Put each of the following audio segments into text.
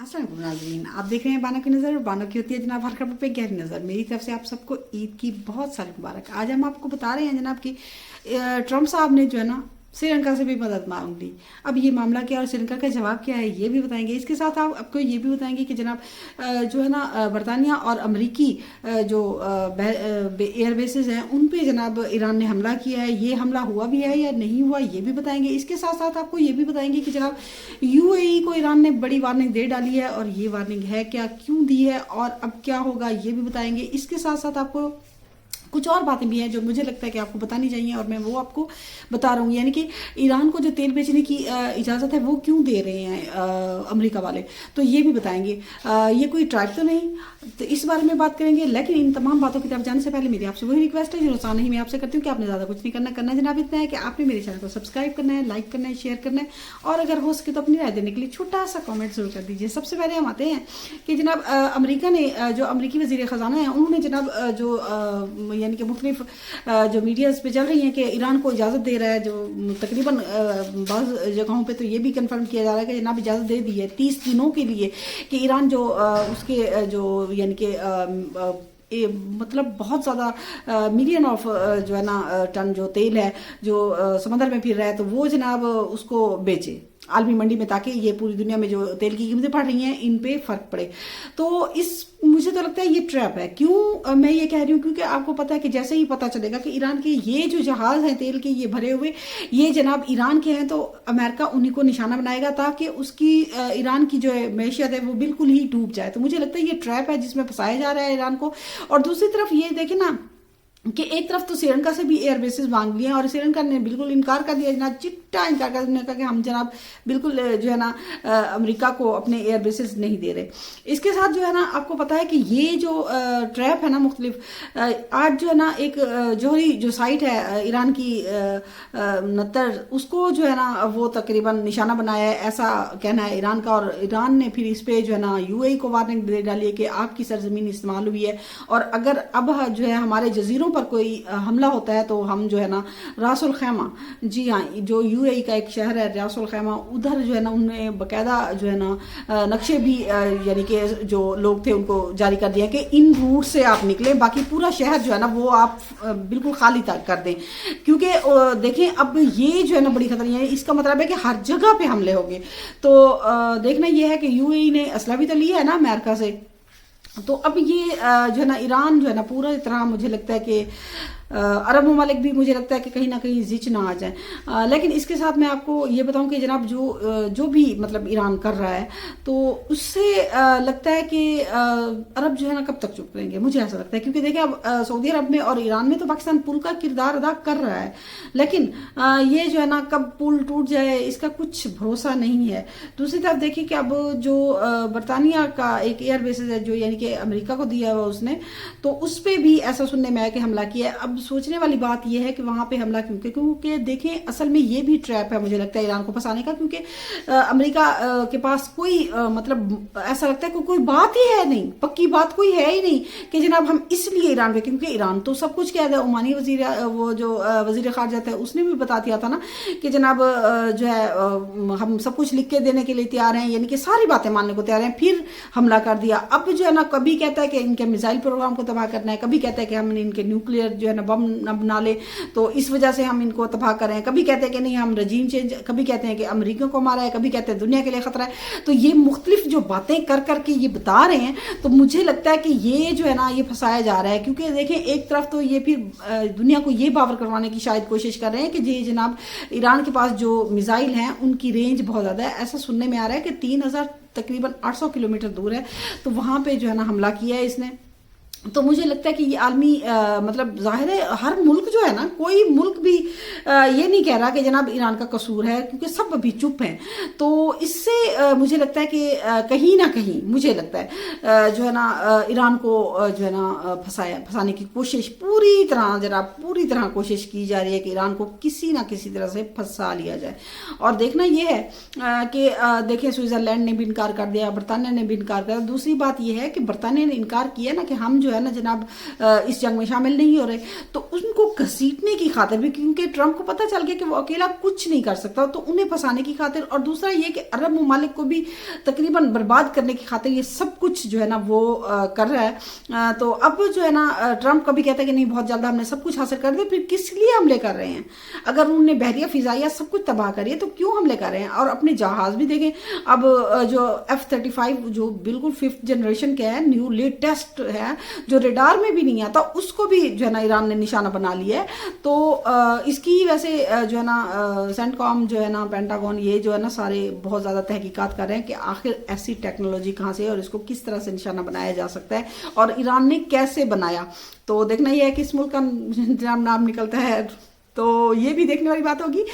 अस्सलाम वालेकुम नाज़रीन, आप देख रहे हैं बानो की नज़र। बानो की होती है जनाब हर खबर पे गहरी नज़र। मेरी तरफ से आप सबको ईद की बहुत सारी मुबारक। आज हम आपको बता रहे हैं जनाब कि ट्रम्प साहब ने जो है ना श्रीलंका से भी मदद मांग ली। अब ये मामला क्या और श्रीलंका का जवाब क्या है ये भी बताएंगे। इसके साथ आप आपको ये भी बताएंगे कि जनाब जो है ना बरतानिया और अमरीकी जो एयर बेसिस हैं उन पे जनाब ईरान ने हमला किया है। ये हमला हुआ भी है या नहीं हुआ ये भी बताएंगे। इसके साथ साथ आपको ये भी बताएंगे कि जनाब यूएई को ईरान ने बड़ी वार्निंग दे डाली है और ये वार्निंग है क्या, क्यों दी है और अब क्या होगा ये भी बताएंगे। इसके साथ साथ आपको कुछ और बातें भी हैं जो मुझे लगता है कि आपको बतानी चाहिए और मैं वो आपको बता रहा हूँ। यानी कि ईरान को जो तेल बेचने की इजाज़त है वो क्यों दे रहे हैं अमेरिका वाले, तो ये भी बताएंगे। ये कोई ट्राइब तो नहीं, तो इस बारे में बात करेंगे। लेकिन इन तमाम बातों की तरफ जाने से पहले मेरी आपसे वही रिक्वेस्ट है जो रोजाना ही मैं आपसे करती हूँ कि आपने ज़्यादा कुछ नहीं करना जनाब इतना है कि आपने मेरे चैनल को सब्सक्राइब करना है, लाइक करना है, शेयर करना है और अगर हो सके तो अपनी राय देने के लिए छोटा सा कॉमेंट जरूर कर दीजिए। सबसे पहले हम आते हैं कि जनाब अमेरिका ने जो अमरीकी वज़ीर ख़जाना है उन्होंने जनाब जो यानी कि मुख्तलिफ जो मीडियाज़ पे चल रही हैं कि ईरान को इजाज़त दे रहा है, जो तकरीबन बाज़ जगहों पे तो ये भी कंफर्म किया जा रहा है कि जनाब इजाज़त दे दी है 30 दिनों के लिए कि ईरान जो उसके जो यानी कि मतलब बहुत ज़्यादा मिलियन ऑफ जो है ना टन जो तेल है जो समंदर में फिर रहा है तो वो जनाब उसको बेचे आलमी मंडी में, ताकि ये पूरी दुनिया में जो तेल की कीमतें बढ़ रही हैं इन पे फर्क पड़े। तो इस मुझे तो लगता है ये ट्रैप है। क्यों मैं ये कह रही हूँ, क्योंकि आपको पता है कि जैसे ही पता चलेगा कि ईरान के ये जो जहाज हैं तेल के ये भरे हुए ये जनाब ईरान के हैं तो अमेरिका उन्हीं को निशाना बनाएगा ताकि उसकी ईरान की जो मैशियत है वो बिल्कुल ही डूब जाए। तो मुझे लगता है ये ट्रैप है जिसमें फंसाया जा रहा है ईरान को। और दूसरी तरफ ये देखें ना कि एक तरफ तो श्रीलंका से भी एयर बेसिस मांग लिए और श्रीलंका ने बिल्कुल इनकार कर दिया, जनाब चिट्टा इनकार कर दिया, कहा कि हम जनाब बिल्कुल जो है ना अमेरिका को अपने एयर बेसिस नहीं दे रहे। इसके साथ जो है ना आपको पता है कि ये जो ट्रैप है ना मुख्तलिफ आज जो है ना एक जोहरी जो साइट है ईरान की नत्तर उसको जो है ना वो तकरीबन निशाना बनाया है, ऐसा कहना है ईरान का। और ईरान ने फिर इस पे जो है ना यूएई को वार्निंग दे डाली है कि आपकी सरजमीन इस्तेमाल हुई है और अगर अब जो है हमारे जजीरों पर कोई हमला होता है तो हम जो है ना रासुल खैमा, जी हाँ जो यूएई का एक शहर है रासुल खैमा, उधर जो है ना उन्होंने बाकायदा जो है ना नक्शे भी यानी कि जो लोग थे उनको जारी कर दिया कि इन रूट से आप निकलें, बाकी पूरा शहर जो है ना वो आप बिल्कुल खाली कर दें। क्योंकि देखें अब ये जो है ना बड़ी खतरनाक है, इसका मतलब है कि हर जगह पे हमले होंगे। तो देखना ये है कि यूएई ने असला भी तो लिया है ना अमेरिका से, तो अब ये जो है ना ईरान जो है ना पूरा तरह मुझे लगता है कि अरब ममालिक भी मुझे लगता है कि कहीं ना कहीं जिच ना आ जाए। लेकिन इसके साथ मैं आपको ये बताऊं कि जनाब जो भी मतलब ईरान कर रहा है तो उससे लगता है कि अरब जो है ना कब तक चुप रहेंगे, मुझे ऐसा लगता है। क्योंकि देखिए अब सऊदी अरब में और ईरान में तो पाकिस्तान पुल का किरदार अदा कर रहा है, लेकिन ये जो है ना कब पुल टूट जाए इसका कुछ भरोसा नहीं है। दूसरी तरफ देखिए कि अब जो बरतानिया का एक एयर बेसिस है जो यानी कि अमेरिका को दिया हुआ उसने, तो उस पर भी ऐसा सुनने में आया कि हमला किया है। अब सोचने वाली बात यह है कि वहां पे हमला क्योंकि देखें असल में ये भी ट्रैप है मुझे लगता है ईरान को फंसाने का। क्योंकि अमेरिका के पास कोई मतलब ऐसा लगता है कि कोई बात ही है नहीं, पक्की बात कोई है ही नहीं कि जनाब हम इसलिए ईरान पे, क्योंकि ईरान तो सब कुछ कह दिया। ओमानी वजीर वो जो वजीर खारजा था उसने भी बता दिया था ना कि जनाब जो है हम सब कुछ लिख के देने के लिए तैयार हैं, यानी कि सारी बातें मानने को तैयार हैं। फिर हमला कर दिया। अब जो है ना कभी कहता है कि इनके मिसाइल प्रोग्राम को तबाह करना है, कभी कहता है कि हम इनके न्यूक्लियर जो है ना बम न बना ले तो इस वजह से हम इनको तबाह करें, कभी कहते हैं कि नहीं हम रजीम चेंज, कभी कहते हैं कि अमेरिका को मारा है, कभी कहते हैं दुनिया के लिए खतरा है। तो ये मुख्तलिफ जो बातें कर करके ये बता रहे हैं, तो मुझे लगता है कि ये जो है ना ये फंसाया जा रहा है। क्योंकि देखें एक तरफ तो ये फिर दुनिया को ये बावर करवाने की शायद कोशिश कर रहे हैं कि जी जनाब ईरान के पास जो मिसाइल हैं उनकी रेंज बहुत ज़्यादा है। ऐसा सुनने में आ रहा है कि 3000 तकरीबन 800 किलोमीटर दूर है, तो वहाँ पे जो है ना हमला किया है इसने। तो मुझे लगता है कि ये आलमी मतलब जाहिर है हर मुल्क जो है ना कोई मुल्क भी ये नहीं कह रहा कि जनाब ईरान का कसूर है, क्योंकि सब अभी चुप हैं। तो इससे मुझे लगता है कि कहीं ना कहीं मुझे लगता है जो है ना ईरान को जो है ना फंसाने की कोशिश पूरी तरह कोशिश की जा रही है कि ईरान को किसी ना किसी तरह से फंसा लिया जाए। और देखना ये है कि देखिए स्विट्जरलैंड ने भी इनकार कर दिया, बरतानिया ने भी इनकार कर दिया। दूसरी बात यह है कि बरतानिया ने इनकार किया ना कि हम जो जो है ना जनाब इस जंग में शामिल नहीं हो रहे, तो उनको घसीटने की खातिर भी, क्योंकि ट्रंप को पता चल गया कि वो अकेला कुछ नहीं कर सकता, तो उन्हें फंसाने की खातिर, और दूसरा ये कि अरब ममालिक को भी तकरीबन बर्बाद करने की खातिर ये सब कुछ जो है ना वो कर रहा है। तो अब जो है ना ट्रंप कभी कहता है कि नहीं बहुत जल्द हमने सब कुछ हासिल कर दिया, फिर किस लिए हमले कर रहे हैं? अगर उन्होंने बहरिया फिजाइया सब कुछ तबाह करिए तो क्यों हमले कर रहे हैं? और अपने जहाज भी देखें, अब जो F-35 जो बिल्कुल 5th जनरेशन का है, न्यू लेटेस्ट है, जो रेडार में भी नहीं आता, उसको भी जो है ना ईरान ने निशाना बना लिया है। तो इसकी वैसे जो है ना सेंटकॉम जो है ना, पेंटागन, ये जो है ना सारे बहुत ज़्यादा तहकीकात कर रहे हैं कि आखिर ऐसी टेक्नोलॉजी कहाँ से है और इसको किस तरह से निशाना बनाया जा सकता है और ईरान ने कैसे बनाया। तो देखना ये है कि इस मुल्क का नाम निकलता है, तो ये भी देखने वाली बात होगी।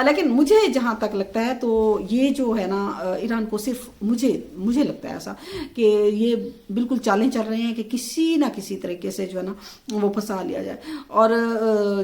लेकिन मुझे जहाँ तक लगता है तो ये जो है ना ईरान को सिर्फ मुझे लगता है ऐसा कि ये बिल्कुल चालें चल रहे हैं कि किसी ना किसी तरीके से जो है ना वो फंसा लिया जाए। और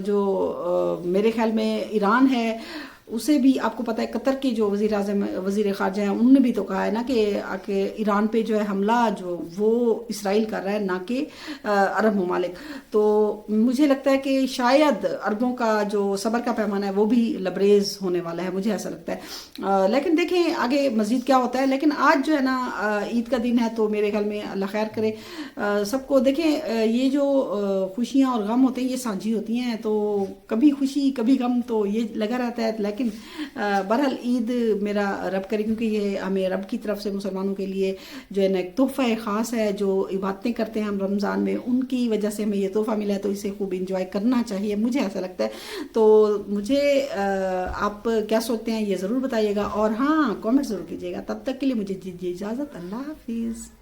जो मेरे ख्याल में ईरान है, उसे भी आपको पता है कतर की जो वज़ीर ख़ारजा हैं, उन्होंने भी तो कहा है ना कि ईरान पे जो है हमला जो वो इसराइल कर रहा है, ना कि अरब ममालिक। तो मुझे लगता है कि शायद अरबों का जो सब्र का पैमाना है वो भी लबरेज होने वाला है, मुझे ऐसा लगता है। लेकिन देखें आगे मज़ीद क्या होता है। लेकिन आज जो है ना ईद का दिन है, तो मेरे ख्याल में अल्लाह खैर करे सबको। देखें ये जो खुशियाँ और गम होते हैं ये साझी होती हैं, तो कभी खुशी कभी गम तो ये लगा रहता है। लेकिन बहरहाल ईद मेरा रब करे, क्योंकि ये हमें रब की तरफ से मुसलमानों के लिए जो है ना एक तोहफ़ा ख़ास है। जो इबादतें करते हैं हम रमज़ान में, उनकी वजह से हमें ये तोहफ़ा मिला है, तो इसे खूब इंजॉय करना चाहिए, मुझे ऐसा लगता है। तो मुझे आप क्या सोचते हैं ये ज़रूर बताइएगा, और हाँ कमेंट ज़रूर कीजिएगा। तब तक के लिए मुझे दीजिए इजाज़त, अल्लाह हाफिज़।